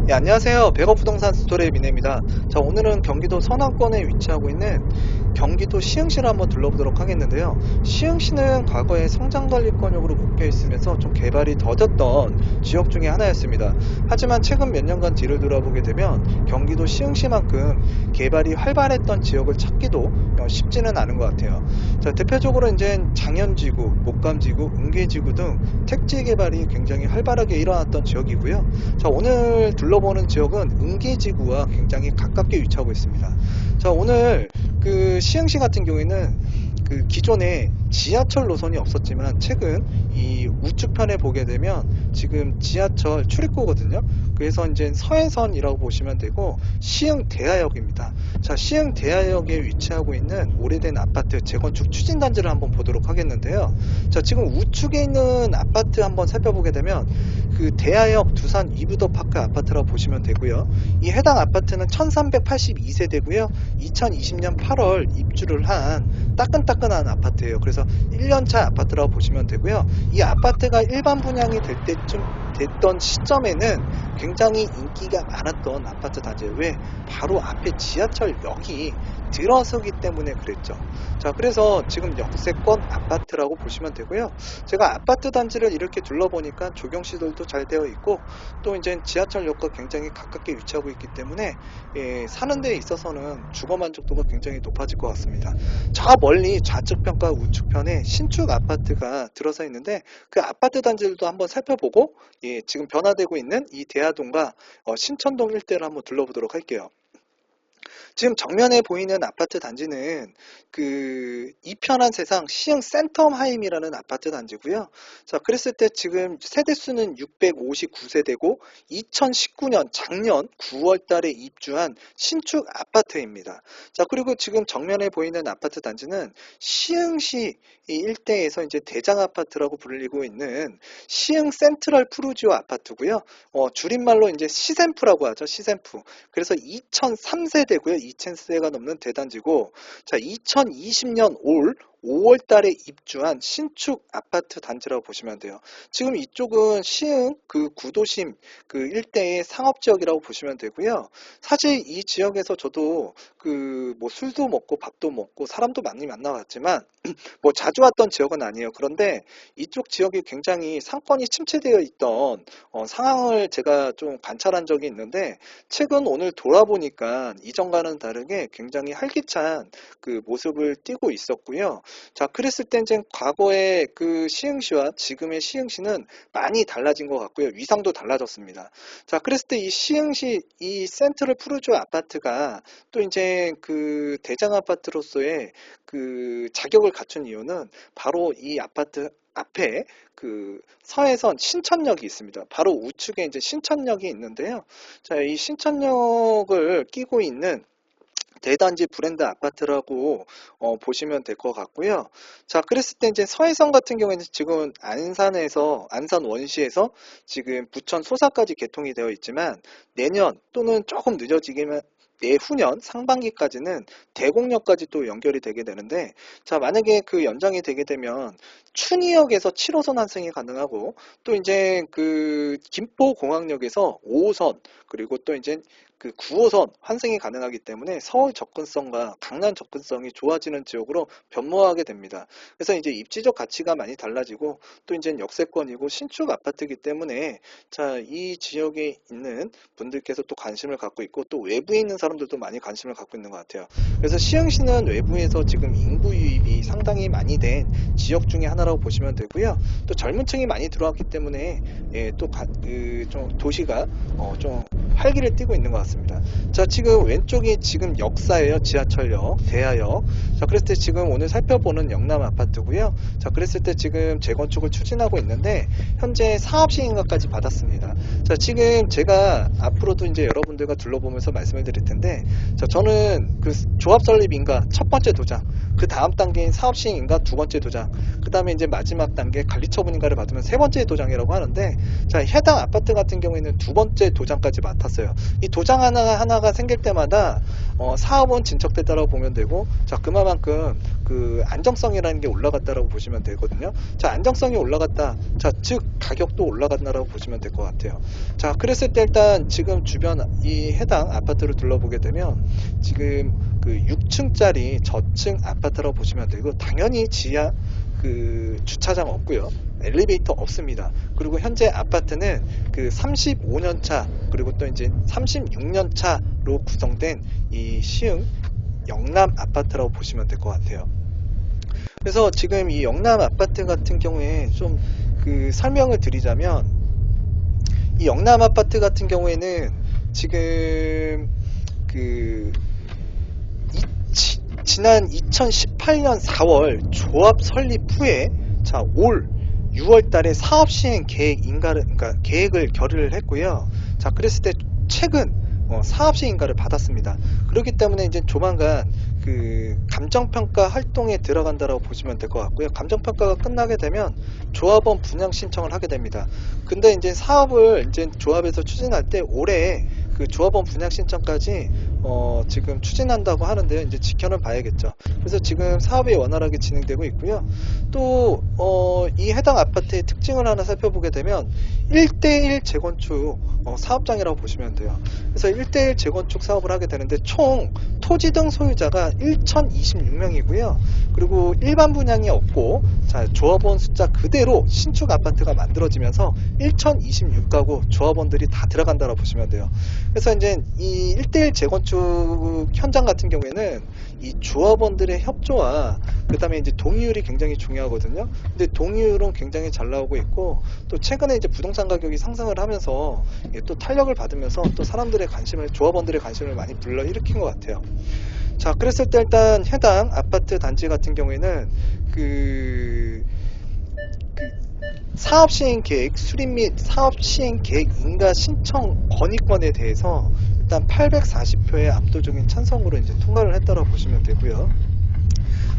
예, 안녕하세요. 백업부동산 스토리의 미네입니다. 자, 오늘은 경기도 서남권에 위치하고 있는 경기도 시흥시를 한번 둘러보도록 하겠는데요. 시흥시는 과거에 성장관리권역으로 묶여 있으면서 좀 개발이 더뎠던 지역 중에 하나였습니다. 하지만 최근 몇 년간 뒤를 돌아보게 되면 경기도 시흥시만큼 개발이 활발했던 지역을 찾기도 쉽지는 않은 것 같아요. 자, 대표적으로 이제 장현지구, 목감지구, 은계지구 등 택지 개발이 굉장히 활발하게 일어났던 지역이고요. 자, 오늘 둘러보는 지역은 은계지구와 굉장히 가깝게 위치하고 있습니다. 자, 오늘 그 시흥시 같은 경우에는 그 기존에 지하철 노선이 없었지만 최근 이 우측편에 보게 되면 지금 지하철 출입구거든요. 그래서 이제 서해선이라고 보시면 되고 시흥대하역입니다. 자, 시흥대하역에 위치하고 있는 오래된 아파트 재건축 추진단지를 한번 보도록 하겠는데요. 자, 지금 우측에 있는 아파트 한번 살펴보게 되면 그 대하역 두산 이브더파크 아파트라고 보시면 되고요. 이 해당 아파트는 1382세대고요. 2020년 8월 입주를 한 따끈따끈한 아파트예요. 그래서 1년차 아파트라고 보시면 되고요. 이 아파트가 일반 분양이 될 때쯤 됐던 시점에는 굉장히 인기가 많았던 아파트 단지예요. 왜? 바로 앞에 지하철역이 들어서기 때문에 그랬죠. 자, 그래서 지금 역세권 아파트라고 보시면 되고요. 제가 아파트 단지를 이렇게 둘러보니까 조경시설도 잘 되어 있고 또 이제 지하철역과 굉장히 가깝게 위치하고 있기 때문에 사는 데 있어서는 주거 만족도가 굉장히 높아질 것 같습니다. 저 멀리 좌측편과 우측편에 신축 아파트가 들어서 있는데 그 아파트 단지들도 한번 살펴보고 지금 변화되고 있는 이 대하동과 신천동 일대를 한번 둘러보도록 할게요. 지금 정면에 보이는 아파트 단지는 그 이편한 세상 시흥 센텀하임이라는 아파트 단지고요. 자, 그랬을 때 지금 세대수는 659세대고 2019년 작년 9월 달에 입주한 신축 아파트입니다. 자, 그리고 지금 정면에 보이는 아파트 단지는 시흥시 이 일대에서 이제 대장 아파트라고 불리고 있는 시흥 센트럴 푸르지오 아파트고요. 줄임말로 이제 시센프라고 하죠. 시센프. 그래서 2003세대고요. 2000세대가 넘는 대단지고, 자, 2020년 올 5월 달에 입주한 신축 아파트 단지라고 보시면 돼요. 지금 이쪽은 시흥 그 구도심 그 일대의 상업지역이라고 보시면 되고요. 사실 이 지역에서 저도 그 뭐 술도 먹고 밥도 먹고 사람도 많이 만나봤지만 뭐 자주 왔던 지역은 아니에요. 그런데 이쪽 지역이 굉장히 상권이 침체되어 있던 상황을 제가 좀 관찰한 적이 있는데 최근 오늘 돌아보니까 이전과는 다르게 굉장히 활기찬 그 모습을 띠고 있었고요. 자, 그랬을 땐 이제 과거의 그 시흥시와 지금의 시흥시는 많이 달라진 것 같고요. 위상도 달라졌습니다. 자, 그랬을 때 이 시흥시 이 센트럴 푸르지오 아파트가 또 이제 그 대장 아파트로서의 그 자격을 갖춘 이유는 바로 이 아파트 앞에 그 서해선 신천역이 있습니다. 바로 우측에 이제 신천역이 있는데요. 자, 이 신천역을 끼고 있는 대단지 브랜드 아파트라고 보시면 될 것 같고요. 자, 그랬을 때 이제 서해선 같은 경우에는 지금 안산 원시에서 지금 부천 소사까지 개통이 되어 있지만 내년 또는 조금 늦어지기만 내후년 상반기까지는 대곡역까지 또 연결이 되게 되는데, 자, 만약에 그 연장이 되게 되면 춘희역에서 7호선 환승이 가능하고 또 이제 그 김포공항역에서 5호선 그리고 또 이제 그 9호선 환승이 가능하기 때문에 서울 접근성과 강남 접근성이 좋아지는 지역으로 변모하게 됩니다. 그래서 이제 입지적 가치가 많이 달라지고 또 이제 역세권이고 신축 아파트이기 때문에 자, 이 지역에 있는 분들께서 또 관심을 갖고 있고 또 외부에 있는 사람들도 많이 관심을 갖고 있는 것 같아요. 그래서 시흥시는 외부에서 지금 인구 유입이 상당히 많이 된 지역 중에 하나라고 보시면 되고요. 또 젊은 층이 많이 들어왔기 때문에 좀 도시가 좀 활기를 띠고 있는 것 같습니다. 자, 지금 왼쪽이 지금 역사예요. 지하철역, 대하역. 자, 그랬을 때 지금 오늘 살펴보는 영남 아파트고요. 자, 그랬을 때 지금 재건축을 추진하고 있는데 현재 사업 시행인가까지 받았습니다. 자, 지금 제가 앞으로도 이제 여러분들과 둘러보면서 말씀을 드릴 텐데, 자, 저는 그 조합 설립 인가 첫 번째 도장, 그 다음 단계인 사업 시행 인가 두 번째 도장, 그 다음에 이제 마지막 단계 관리 처분 인가를 받으면 세 번째 도장이라고 하는데, 자, 해당 아파트 같은 경우에는 두 번째 도장까지 맡았어요. 이 도장 하나가 생길 때마다 사업은 진척됐다라고 보면 되고, 자, 그만큼 그 안정성이라는 게 올라갔다라고 보시면 되거든요. 자, 안정성이 올라갔다. 자, 즉 가격도 올라갔다라고 보시면 될 것 같아요. 자, 그랬을 때 일단 지금 주변 이 해당 아파트를 둘러보게 되면 지금 그 6층짜리 저층 아파트라고 보시면 되고, 당연히 지하 그 주차장 없고요. 엘리베이터 없습니다. 그리고 현재 아파트는 그 35년 차 그리고 또 이제 36년 차로 구성된 이 시흥 영남 아파트라고 보시면 될 것 같아요. 그래서 지금 이 영남 아파트 같은 경우에 좀 그 설명을 드리자면, 이 영남 아파트 같은 경우에는 지금 그 지난 2018년 4월 조합 설립 후에 자, 올 6월 달에 사업 시행 계획 인가를, 그러니까 계획을 결의를 했고요. 자, 그랬을 때 최근 사업 시행 인가를 받았습니다. 그렇기 때문에 이제 조만간 그 감정평가 활동에 들어간다라고 보시면 될 것 같고요. 감정평가가 끝나게 되면 조합원 분양 신청을 하게 됩니다. 근데 이제 사업을 이제 조합에서 추진할 때 올해 그 조합원 분양 신청까지 지금 추진한다고 하는데요. 이제 지켜는 봐야겠죠. 그래서 지금 사업이 원활하게 진행되고 있고요. 또 이 해당 아파트의 특징을 하나 살펴보게 되면 1대1 재건축 사업장이라고 보시면 돼요. 그래서 1대1 재건축 사업을 하게 되는데 총 토지 등 소유자가 1026명이고요. 그리고 일반 분양이 없고, 자, 조합원 숫자 그대로 신축 아파트가 만들어지면서 1026가구 조합원들이 다 들어간다고 보시면 돼요. 그래서 이제 이 1대1 재건축 현장 같은 경우에는 이 조합원들의 협조와 그 다음에 이제 동의율이 굉장히 중요하거든요. 근데 동의율은 굉장히 잘 나오고 있고, 또 최근에 이제 부동산 가격이 상승을 하면서 또 탄력을 받으면서 또 사람들의 관심을, 조합원들의 관심을 많이 불러일으킨 것 같아요. 자, 그랬을 때 일단 해당 아파트 단지 같은 경우에는 그 사업 시행 계획 수립 및 사업 시행 계획 인가 신청 건의권에 대해서 일단 840표의 압도적인 찬성으로 이제 통과를 했다고 보시면 되고요.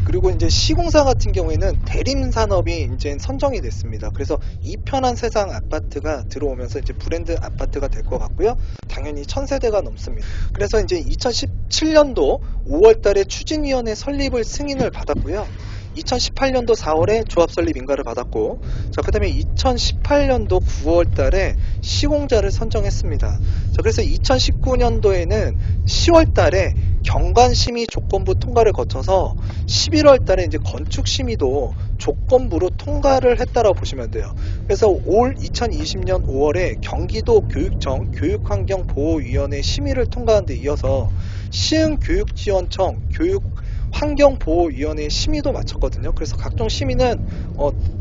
그리고 이제 시공사 같은 경우에는 대림 산업이 이제 선정이 됐습니다. 그래서 이편한 세상 아파트가 들어오면서 이제 브랜드 아파트가 될 것 같고요. 당연히 1000세대가 넘습니다. 그래서 이제 2017년도 5월 달에 추진위원회 설립을 승인을 받았고요. 2018년도 4월에 조합 설립 인가를 받았고, 자, 그 다음에 2018년도 9월 달에 시공자를 선정했습니다. 자, 그래서 2019년도에는 10월 달에 경관심의 조건부 통과를 거쳐서 11월 달에 이제 건축심의도 조건부로 통과를 했다라고 보시면 돼요. 그래서 올 2020년 5월에 경기도 교육청 교육환경보호위원회 심의를 통과한 데 이어서 시흥교육지원청 교육환경보호위원회 심의도 마쳤거든요. 그래서 각종 심의는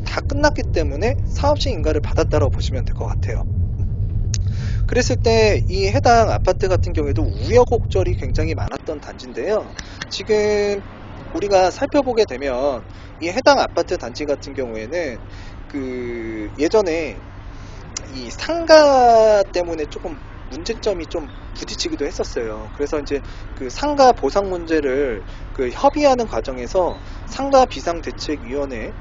다 끝났기 때문에 사업시 인가를 받았다라고 보시면 될 것 같아요. 그랬을 때 이 해당 아파트 같은 경우에도 우여곡절이 굉장히 많았던 단지인데요. 지금 우리가 살펴보게 되면 이 해당 아파트 단지 같은 경우에는 그 예전에 이 상가 때문에 조금 문제점이 좀 부딪히기도 했었어요. 그래서 이제 그 상가 보상 문제를 그 협의하는 과정에서 상가 비상대책위원회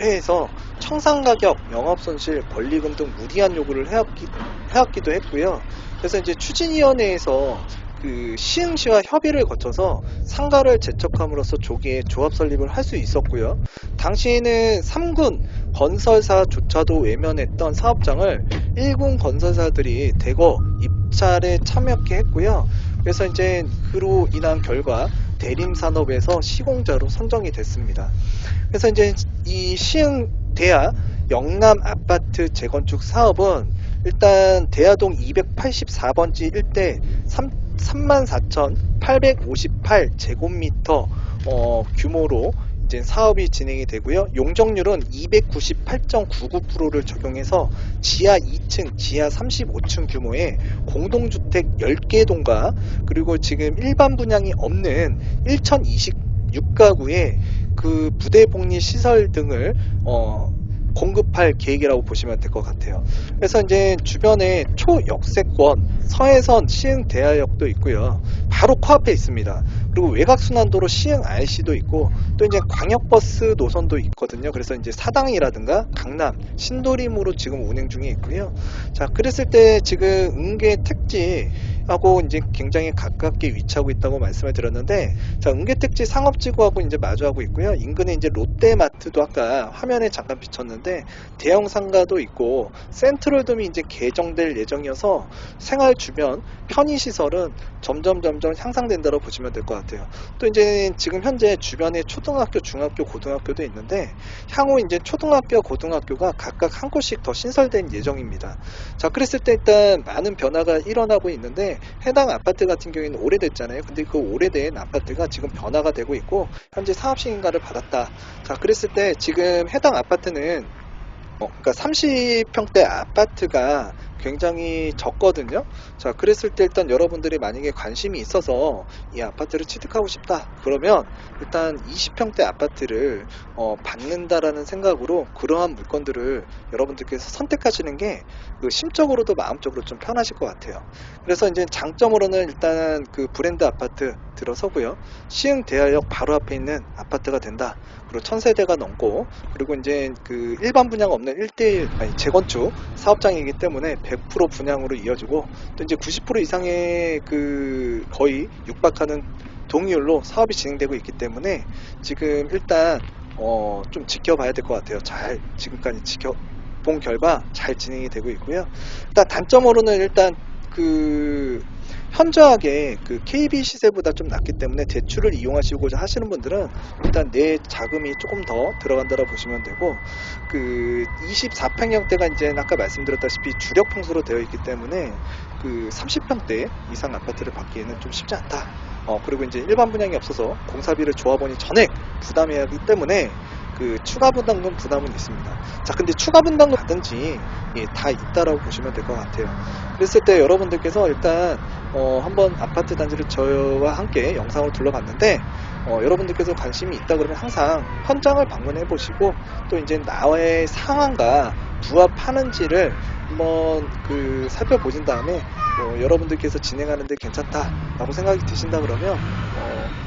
회에서 청산가격, 영업손실, 권리금 등 무리한 요구를 해왔기도 했고요. 그래서 이제 추진위원회에서 그 시흥시와 협의를 거쳐서 상가를 제척함으로써 조기에 조합 설립을 할 수 있었고요. 당시에는 3군 건설사조차도 외면했던 사업장을 1군 건설사들이 대거 입찰에 참여하게 했고요. 그래서 이제 그로 인한 결과 대림산업에서 시공자로 선정이 됐습니다. 그래서 이제 이 시흥 대하 영남 아파트 재건축 사업은 일단 대하동 284번지 일대 34,858제곱미터 규모로 이제 사업이 진행이 되고요. 용적률은 298.99%를 적용해서 지하 2층, 지하 35층 규모의 공동주택 10개 동과 그리고 지금 일반 분양이 없는 1026가구의 그 부대복리 시설 등을 공급할 계획이라고 보시면 될 것 같아요. 그래서 이제 주변에 초역세권 서해선 시흥 대하역도 있고요. 바로 코앞에 있습니다. 그리고 외곽순환도로 시흥 IC도 있고 또 이제 광역버스 노선도 있거든요. 그래서 이제 사당이라든가 강남, 신도림으로 지금 운행 중에 있고요. 자, 그랬을 때 지금 은계 택지 시흥시하고 이제 굉장히 가깝게 위치하고 있다고 말씀을 드렸는데, 자, 은계택지 상업지구하고 이제 마주하고 있고요. 인근에 이제 롯데마트도 아까 화면에 잠깐 비쳤는데 대형 상가도 있고 센트럴돔이 이제 개정될 예정이어서 생활 주변 편의시설은 점점 향상된다고 보시면 될 것 같아요. 또 이제 지금 현재 주변에 초등학교, 중학교, 고등학교도 있는데 향후 이제 초등학교, 고등학교가 각각 한 곳씩 더 신설된 예정입니다. 자, 그랬을 때 일단 많은 변화가 일어나고 있는데 해당 아파트 같은 경우에는 오래됐잖아요. 근데 그 오래된 아파트가 지금 변화가 되고 있고 현재 사업시행가를 받았다. 자, 그랬을 때 지금 해당 아파트는 그러니까 30평대 아파트가 굉장히 적거든요. 자, 그랬을 때 일단 여러분들이 만약에 관심이 있어서 이 아파트를 취득하고 싶다. 그러면 일단 20평대 아파트를 받는다라는 생각으로 그러한 물건들을 여러분들께서 선택하시는 게 그 심적으로도 마음적으로 좀 편하실 것 같아요. 그래서 이제 장점으로는 일단 그 브랜드 아파트 들어서고요. 시흥 대하역 바로 앞에 있는 아파트가 된다. 그리고 1000세대가 넘고, 그리고 이제 그 일반 분양 없는 1대1 아니 재건축 사업장이기 때문에 100% 분양으로 이어지고, 또 이제 90% 이상의 그 거의 육박하는 동의율로 사업이 진행되고 있기 때문에 지금 일단 좀 지켜봐야 될 것 같아요. 잘 지금까지 지켜본 결과 잘 진행이 되고 있고요. 일단 단점으로는 일단 그 현저하게 그 KB 시세보다 좀 낮기 때문에 대출을 이용하시고자 하시는 분들은 일단 내 자금이 조금 더 들어간다고 보시면 되고, 그 24평형대가 이제 아까 말씀드렸다시피 주력 평수로 되어 있기 때문에 그 30평대 이상 아파트를 받기에는 좀 쉽지 않다. 그리고 이제 일반 분양이 없어서 공사비를 조합원이 전액 부담해야 하기 때문에 그 추가 분담금 부담은 있습니다. 자, 근데 추가 분담금 받은지 다 있다라고 보시면 될 것 같아요. 그랬을 때 여러분들께서 일단 한번 아파트 단지를 저와 함께 영상으로 둘러봤는데 여러분들께서 관심이 있다 그러면 항상 현장을 방문해 보시고 또 이제 나의 상황과 부합하는지를 한번 그 살펴보신 다음에 여러분들께서 진행하는데 괜찮다라고 생각이 드신다 그러면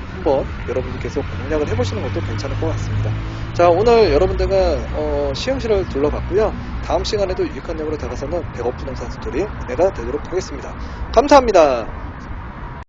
한번 여러분들께서 공략을 해보시는 것도 괜찮을 것 같습니다. 자, 오늘 여러분들과 시흥시를 둘러봤고요. 다음 시간에도 유익한 내용으로 다가서는 백업부동산 스토리 은혜가 되도록 하겠습니다. 감사합니다.